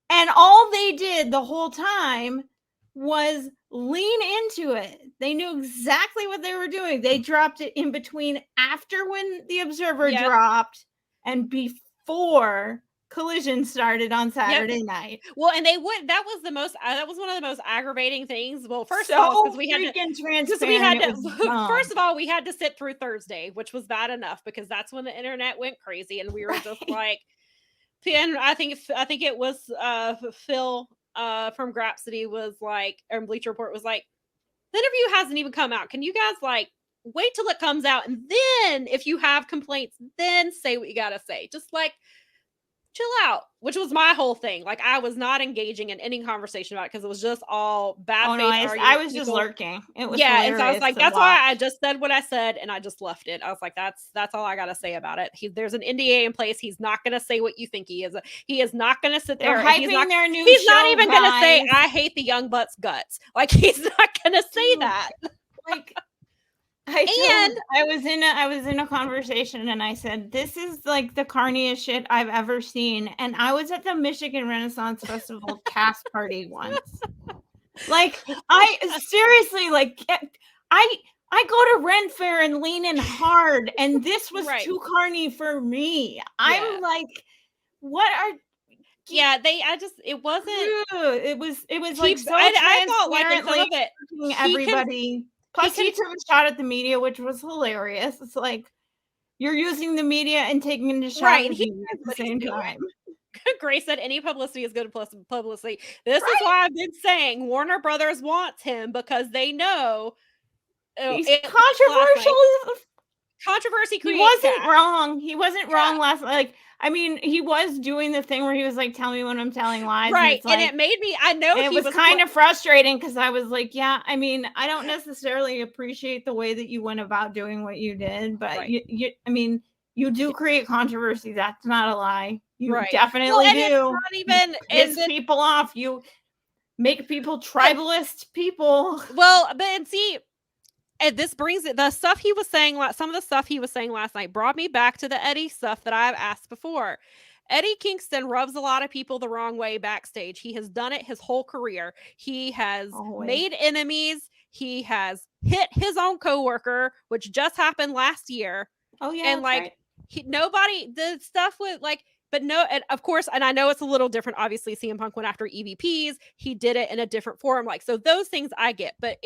And all they did the whole time was lean into it. They knew exactly what they were doing. They dropped it in between after when the Observer dropped and before Collision started on Saturday night. Well, and they would. That was one of the most aggravating things. Well, first so of all, because we had to. First of all, we had to sit through Thursday, which was bad enough because that's when the internet went crazy, and we were just like. And I think it was Phil from Grapsody was like, or Bleacher Report was like, the interview hasn't even come out. Can you guys like wait till it comes out, and then if you have complaints, then say what you gotta say. Just like chill out, which was my whole thing. Like I was not engaging in any conversation about it because it was just all bad faith arguments. I was just lurking. It was hilarious. And so I was like, that's why I just said what I said, and I just left it. I was like, that's all I gotta say about it. There's an NDA in place. He's not gonna say what you think he is. He is not gonna sit there. He's not even gonna say, I hate the Young Bucks guts. Like he's not gonna say that. Like I was in a conversation and I said, this is like the carniest shit I've ever seen. And I was at the Michigan Renaissance Festival cast party once. Like I seriously, like I go to Ren Fair and lean in hard, and this was too carny for me. I'm like, what are it wasn't. It was like so I thought like some of it everybody. Plus, he took a shot at the media, which was hilarious. It's like you're using the media and taking a shot at you at the same time. Gray said any publicity is good publicity. This is why I've been saying Warner Brothers wants him because they know he's controversial. Controversy creates. He wasn't wrong last. Like, I mean, he was doing the thing where he was like, "Tell me when I'm telling lies." Right, and it made me. I know it was kind of frustrating because I was like, "Yeah, I mean, I don't necessarily appreciate the way that you went about doing what you did, but I mean, you do create controversy. That's not a lie. You definitely do. It's not even piss people off. You make people tribalist people. Well, but see. And this brings it, the stuff he was saying, some of the stuff he was saying last night brought me back to the Eddie stuff that I've asked before. Eddie Kingston rubs a lot of people the wrong way backstage. He has done it his whole career. He has made enemies. He has hit his own coworker, which just happened last year. Oh, yeah. And like, the stuff with like, but no, and of course, and I know it's a little different. Obviously, CM Punk went after EVPs. He did it in a different forum. Like, so those things I get. But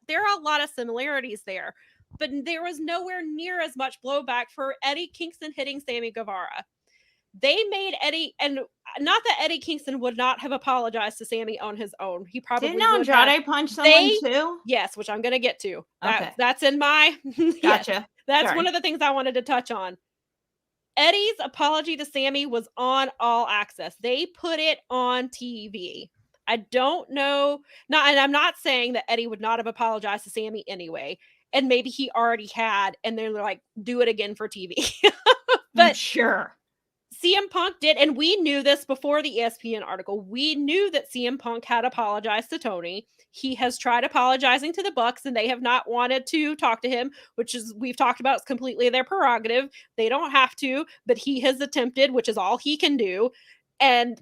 there are a lot of similarities there. But there was nowhere near as much blowback for Eddie Kingston hitting Sammy Guevara. They made Eddie, and not that Eddie Kingston would not have apologized to Sammy on his own. He probably didn't Andrade punch someone too. Yes, which I'm going to get to. Okay. That's in my gotcha. That's one of the things I wanted to touch on. Eddie's apology to Sammy was on All Access. They put it on TV. I don't know. And I'm not saying that Eddie would not have apologized to Sammy anyway. And maybe he already had, and they're like, do it again for TV. But sure. CM Punk did, and we knew this before the ESPN article. We knew that CM Punk had apologized to Tony. He has tried apologizing to the Bucks, and they have not wanted to talk to him, which is, we've talked about, it's completely their prerogative. They don't have to, but he has attempted, which is all he can do. And,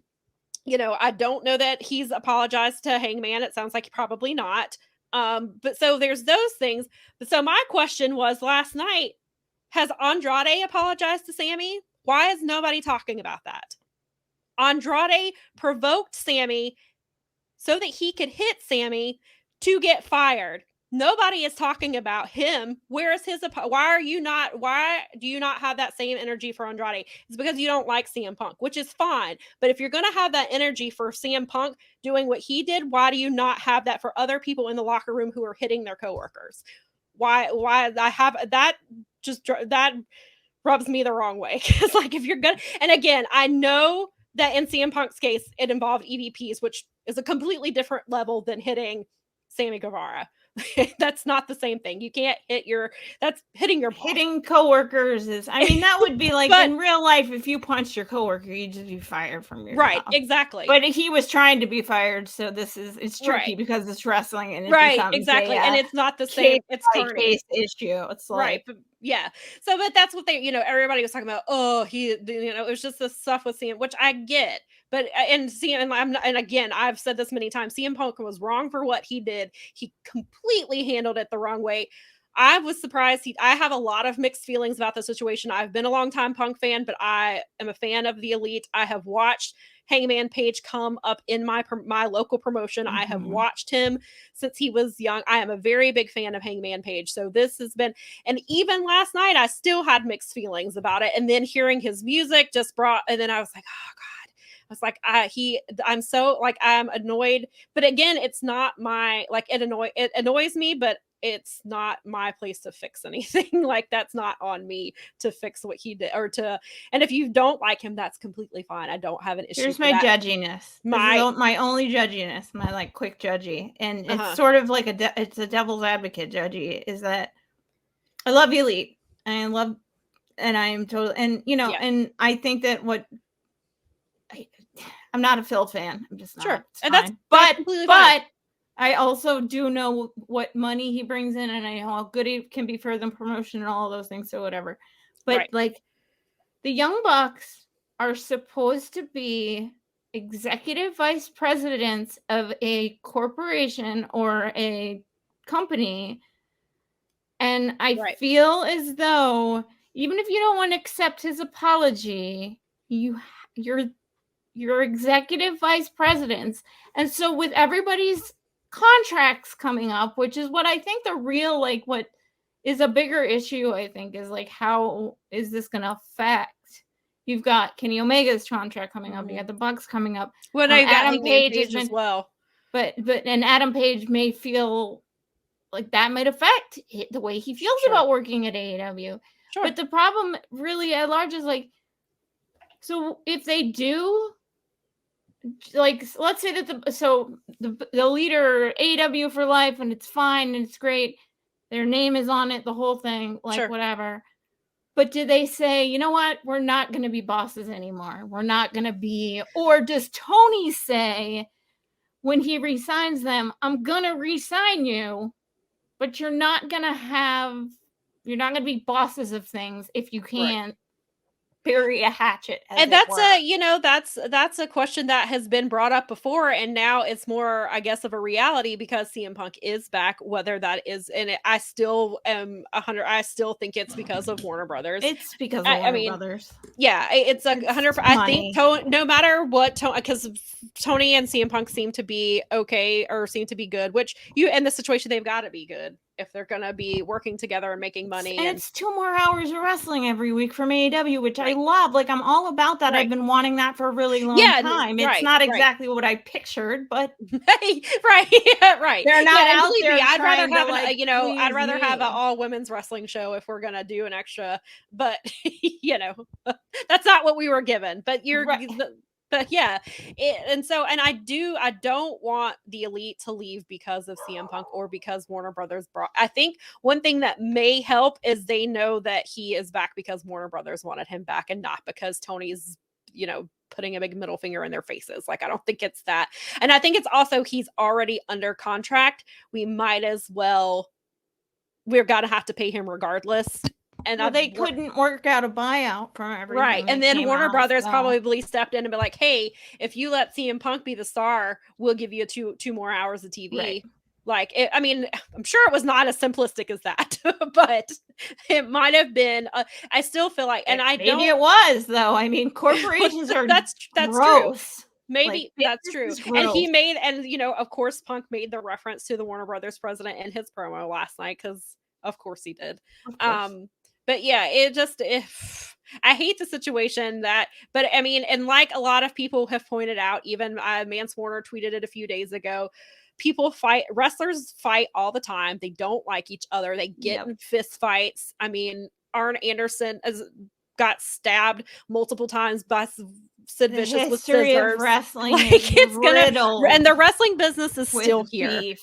you know, I don't know that he's apologized to Hangman. It sounds like probably not. But so there's those things. But so my question was last night, has Andrade apologized to Sammy? Why is nobody talking about that? Andrade provoked Sammy so that he could hit Sammy to get fired. Nobody is talking about him. Where is his? Why do you not have that same energy for Andrade? It's because you don't like CM Punk, which is fine. But if you're going to have that energy for CM Punk doing what he did, why do you not have that for other people in the locker room who are hitting their coworkers? Why I have that? Just that rubs me the wrong way. Because like, if you're gonna, and again, I know that in CM Punk's case, it involved EVPs, which is a completely different level than hitting Sammy Guevara. That's not the same thing. You can't that's hitting your boss. Hitting coworkers is, I mean, that would be like in real life, if you punched your coworker, you'd just be fired from your job. Exactly. But he was trying to be fired, so it's tricky because it's wrestling and exactly. And it's not the same. It's a case issue. It's like but but that's what they, everybody was talking about. Oh, it was just the stuff with CM, which I get. But and I'm not, and again, I've said this many times, CM Punk was wrong for what he did. He completely handled it the wrong way. I was surprised. I have a lot of mixed feelings about the situation. I've been a long time Punk fan, but I am a fan of the Elite. I have watched Hangman Page come up in my local promotion. I have watched him since he was young. I am a very big fan of Hangman Page. So this has been, and even last night, I still had mixed feelings about it. And then hearing his music just brought, and then I was like, oh God. I was like, I'm so like, I'm annoyed. But again, it's not my, like, it annoys me, but it's not my place to fix anything. Like, that's not on me to fix what he did and if you don't like him, that's completely fine. I don't have an issue. Here's my judginess. My only judginess, my like quick judgy. And it's sort of like it's a devil's advocate judgy, is that I love Elite. And I am totally, and and I think that I'm not a Phil fan. I'm just not. Sure. And that's completely fine. I also do know what money he brings in, and I know how good he can be for the promotion and all of those things. So whatever. But like, the Young Bucks are supposed to be executive vice presidents of a corporation or a company, and I feel as though even if you don't want to accept his apology, you're executive vice presidents. And so with everybody's contracts coming up, which is what I think the real, like, what is a bigger issue, I think, is like, how is this going to affect? You've got Kenny Omega's contract coming up. You got the Bucks coming up. Well, now Adam Page as well. But Adam Page may feel like that might affect the way he feels about working at AEW. Sure. But the problem really at large is like, so if they do, like, let's say that the leader, AEW for life, and it's fine and it's great, their name is on it, the whole thing, like, whatever. But do they say, you know what, we're not going to be bosses anymore? We're not going to be, or does Tony say when he resigns them, I'm going to resign you, but you're not going to be bosses of things if you can't bury a hatchet, and that's a question that has been brought up before, and now it's more, I guess, of a reality because CM Punk is back. Whether that is, I still am 100. I still think it's because of Warner Brothers. It's because of Warner Brothers. Yeah, it's 100. I think no matter what, because Tony and CM Punk seem to be okay, or seem to be good. Which in the situation, they've got to be good if they're gonna be working together and making money. And it's 2 more hours of wrestling every week from AEW, which I love. Like, I'm all about that. I've been wanting that for a really long time. It's not exactly what I pictured, but right. They're not out there. I'd rather have I'd rather have an all women's wrestling show if we're gonna do an extra. But that's not what we were given. But But yeah, and I don't want the Elite to leave because of CM Punk or because Warner Brothers brought. I think one thing that may help is they know that he is back because Warner Brothers wanted him back, and not because Tony's, putting a big middle finger in their faces. Like, I don't think it's that. And I think it's also, he's already under contract. We might as well, we're going to have to pay him regardless. And they couldn't work out a buyout from everything. Right. And then Warner Brothers probably stepped in and be like, hey, if you let CM Punk be the star, we'll give you two more hours of TV. Right. Like, I'm sure it was not as simplistic as that, but it might have been. I still feel like, and maybe it was, though. I mean, corporations are that's gross. True. Maybe that's true. And he made, of course, Punk made the reference to the Warner Brothers president in his promo last night, because of course he did. But yeah, I hate the situation but and like a lot of people have pointed out, even Mance Warner tweeted it a few days ago, wrestlers fight all the time. They don't like each other. They get in fist fights. Arn Anderson got stabbed multiple times by Sid Vicious with scissors. Wrestling and the wrestling business is still here.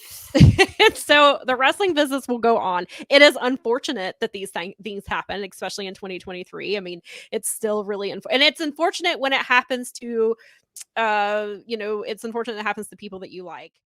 So the wrestling business will go on. It is unfortunate that these things happen, especially in 2023. It's still really and it's unfortunate when it happens to it's unfortunate it happens to people that you like.